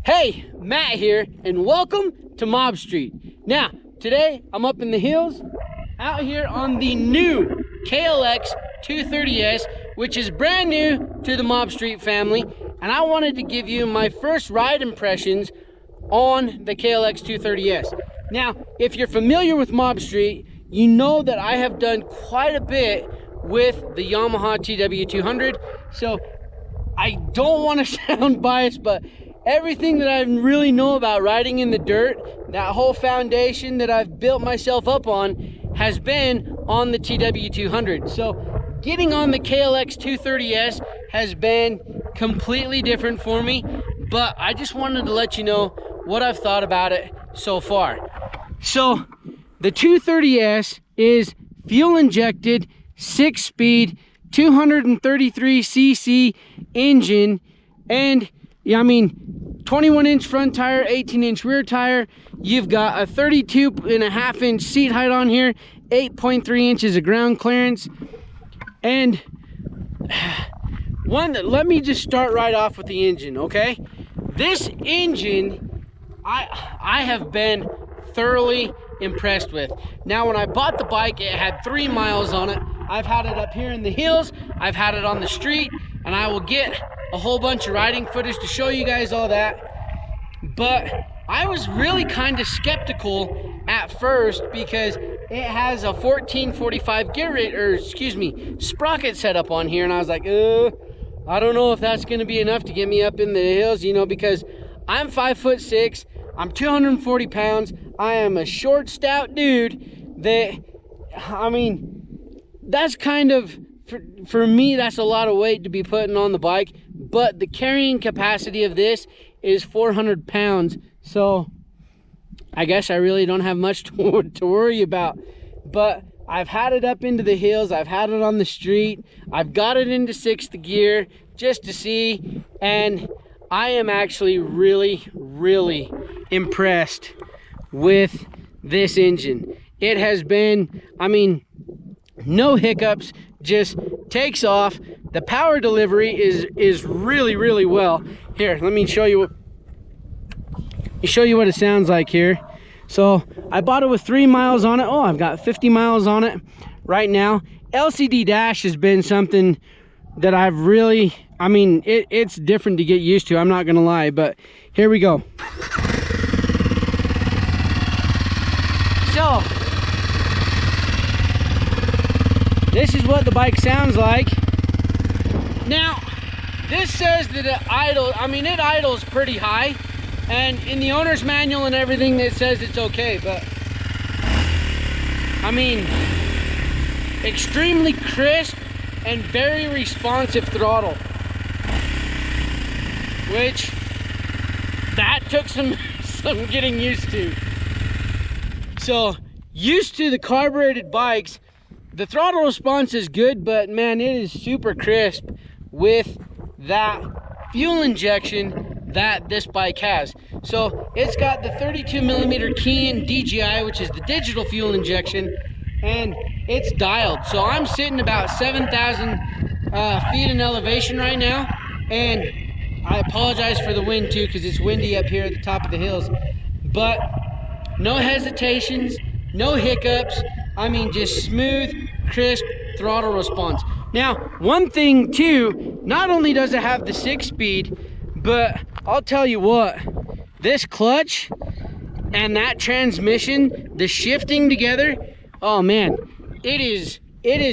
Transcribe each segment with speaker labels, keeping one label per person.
Speaker 1: Hey, Matt here, and welcome to Mob Street. Now, today I'm up in the hills, out here on the new KLX230S, which is brand new to the Mob Street family, and I wanted to give you my first ride impressions on the KLX230S. Now, if you're familiar with Mob Street, you know that I have done quite a bit with the Yamaha TW200, so I don't want to sound biased, but everything that I really know about riding in the dirt, that whole foundation that I've built myself up on, has been on the TW200. So getting on the KLX230S has been completely different for me, but I just wanted to let you know what I've thought about it so far. So the 230S is fuel injected, 6-speed, 233cc engine, and I mean 21-inch front tire, 18-inch rear tire. You've got a 32.5-inch seat height on here, 8.3 inches of ground clearance. And let me just start right off with the engine, okay? This engine I have been thoroughly impressed with. Now, when I bought the bike, it had 3 miles on it. I've had it up here in the hills, I've had it on the street, and I will get a whole bunch of riding footage to show you guys all that. But I was really kind of skeptical at first because it has a 1445 gear rate, or excuse me, sprocket setup on here, and I was like, I don't know if that's going to be enough to get me up in the hills, you know, because I'm 5'6", I'm 240 pounds, I am a short, stout dude that, I mean, that's kind of, for me, that's a lot of weight to be putting on the bike, but the carrying capacity of this is 400 pounds, so I guess I really don't have much to worry about. But I've had it up into the hills, I've had it on the street, I've got it into 6th gear just to see, and I am actually really impressed with this engine. It has been, I mean, no hiccups, just takes off. The power delivery is really well. Here, let me show you what it sounds like here. So I bought it with 3 miles on it. Oh, I've got 50 miles on it right now. LCD dash has been something that I've really, I mean, it's different to get used to, I'm not gonna lie, but here we go. So this is what the bike sounds like. Now, this says that it idles pretty high, and in the owner's manual and everything it says it's okay, but I mean, extremely crisp and very responsive throttle, which that took some getting used to. So used to the carbureted bikes, the throttle response is good, but man, it is super crisp with that fuel injection that this bike has. So it's got the 32mm key-in DGI, which is the digital fuel injection, and it's dialed. So I'm sitting about 7,000 feet in elevation right now, and I apologize for the wind too, because it's windy up here at the top of the hills, but no hesitations, no hiccups. I mean, just smooth, crisp throttle response. Now, one thing too, not only does it have the 6-speed, but I'll tell you what, this clutch and that transmission, the shifting together, oh man, it is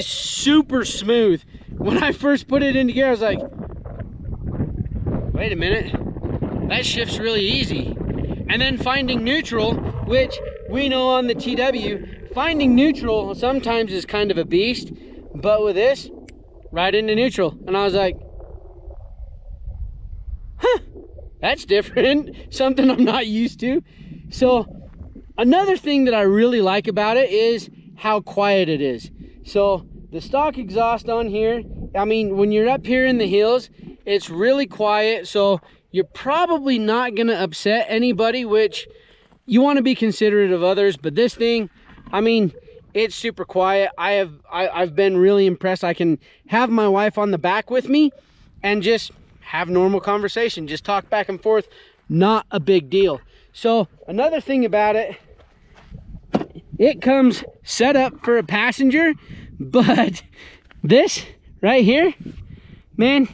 Speaker 1: super smooth. When I first put it into gear, I was like, wait a minute, that shifts really easy. And then finding neutral, which we know on the TW, finding neutral sometimes is kind of a beast, but with this, right into neutral. And I was like, huh, that's different, something I'm not used to. So another thing that I really like about it is how quiet it is. So the stock exhaust on here, I mean, when you're up here in the hills, it's really quiet, so you're probably not gonna upset anybody, which you want to be considerate of others. But this thing, I mean, it's super quiet. I've been really impressed. I can have my wife on the back with me and just have normal conversation, just talk back and forth not a big deal. So another thing about it, it comes set up for a passenger, but this right here, man,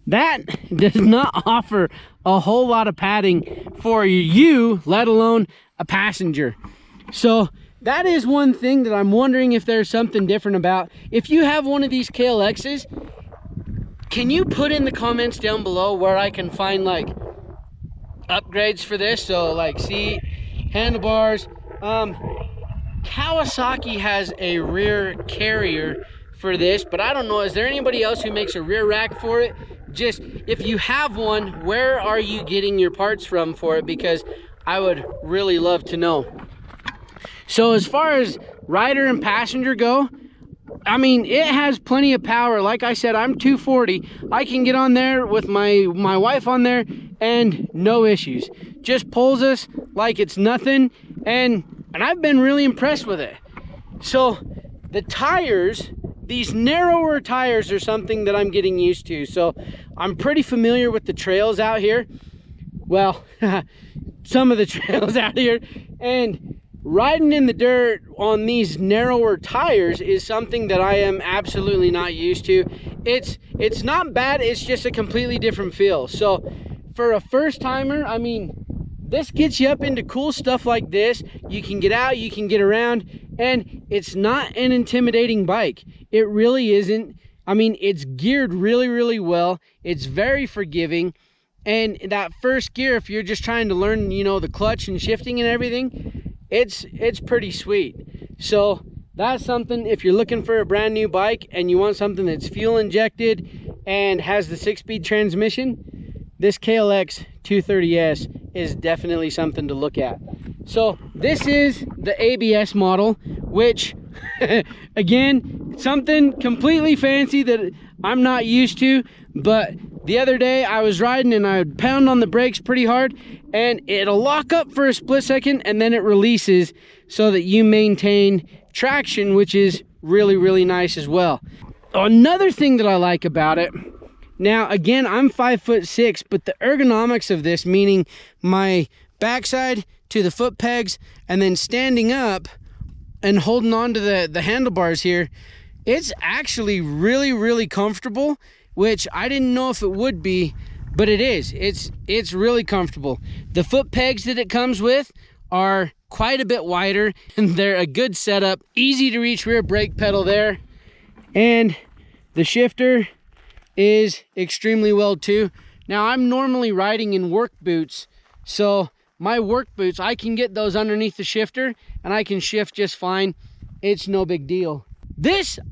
Speaker 1: that does not offer a whole lot of padding for you, let alone a passenger. So that is one thing that I'm wondering if there's something different about. If you have one of these KLXs, can you put in the comments down below where I can find like upgrades for this? So like seat, handlebars. Kawasaki has a rear carrier for this, but I don't know, is there anybody else who makes a rear rack for it? Just, if you have one, where are you getting your parts from for it? Because I would really love to know. So as far as rider and passenger go, I mean, it has plenty of power. Like I said, I'm 240. I can get on there with my wife on there and no issues. Just pulls us like it's nothing, and I've been really impressed with it. So the tires, these narrower tires are something that I'm getting used to. So I'm pretty familiar with the trails out here. Well, some of the trails out here, and riding in the dirt on these narrower tires is something that I am absolutely not used to. It's not bad, it's just a completely different feel. So for a first timer, I mean, this gets you up into cool stuff like this. You can get out, you can get around, and it's not an intimidating bike. It really isn't. I mean, it's geared really, really well. It's very forgiving. And that first gear, if you're just trying to learn, you know, the clutch and shifting and everything, it's pretty sweet. So that's something, if you're looking for a brand new bike and you want something that's fuel injected and has the 6-speed transmission, this KLX230S is definitely something to look at. So this is the ABS model, which again, something completely fancy that I'm not used to. But the other day I was riding and I would pound on the brakes pretty hard and it'll lock up for a split second and then it releases so that you maintain traction, which is really, really nice as well. Another thing that I like about it, now again, I'm 5'6", but the ergonomics of this, meaning my backside to the foot pegs and then standing up and holding on to the handlebars here, it's actually really, really comfortable, which I didn't know if it would be, but it is. It's really comfortable. The foot pegs that it comes with are quite a bit wider and they're a good setup. Easy to reach rear brake pedal there. And the shifter is extremely well too. Now I'm normally riding in work boots, so my work boots, I can get those underneath the shifter and I can shift just fine. It's no big deal.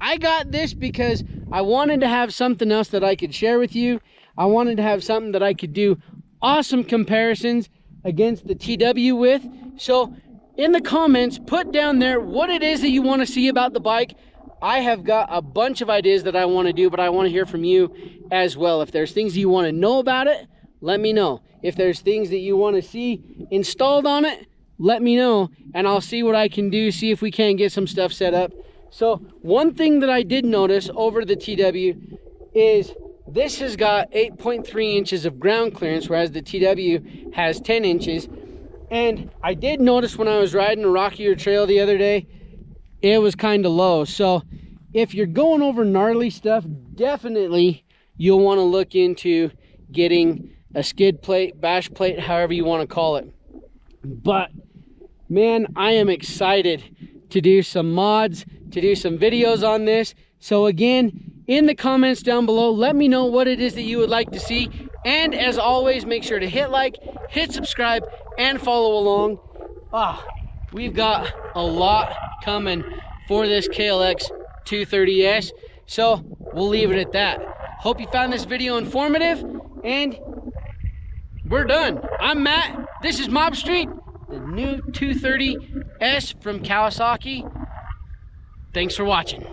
Speaker 1: I got this because I wanted to have something else that I could share with you. I wanted to have something that I could do awesome comparisons against the TW with. So in the comments, put down there what it is that you want to see about the bike. I have got a bunch of ideas that I want to do, but I want to hear from you as well. If there's things you want to know about it, let me know. If there's things that you want to see installed on it, let me know, and I'll see what I can do, see if we can get some stuff set up. So one thing that I did notice over the TW is this has got 8.3 inches of ground clearance, whereas the TW has 10 inches. And I did notice when I was riding a rockier trail the other day, it was kind of low. So if you're going over gnarly stuff, definitely you'll want to look into getting a skid plate, bash plate, however you want to call it. But man, I am excited to do some mods, to do some videos on this. So again, in the comments down below, let me know what it is that you would like to see. And as always, make sure to hit like, hit subscribe, and follow along. We've got a lot coming for this KLX 230S. So we'll leave it at that. Hope you found this video informative, and we're done. I'm Matt. This is Mob Street, the new 230S from Kawasaki. Thanks for watching.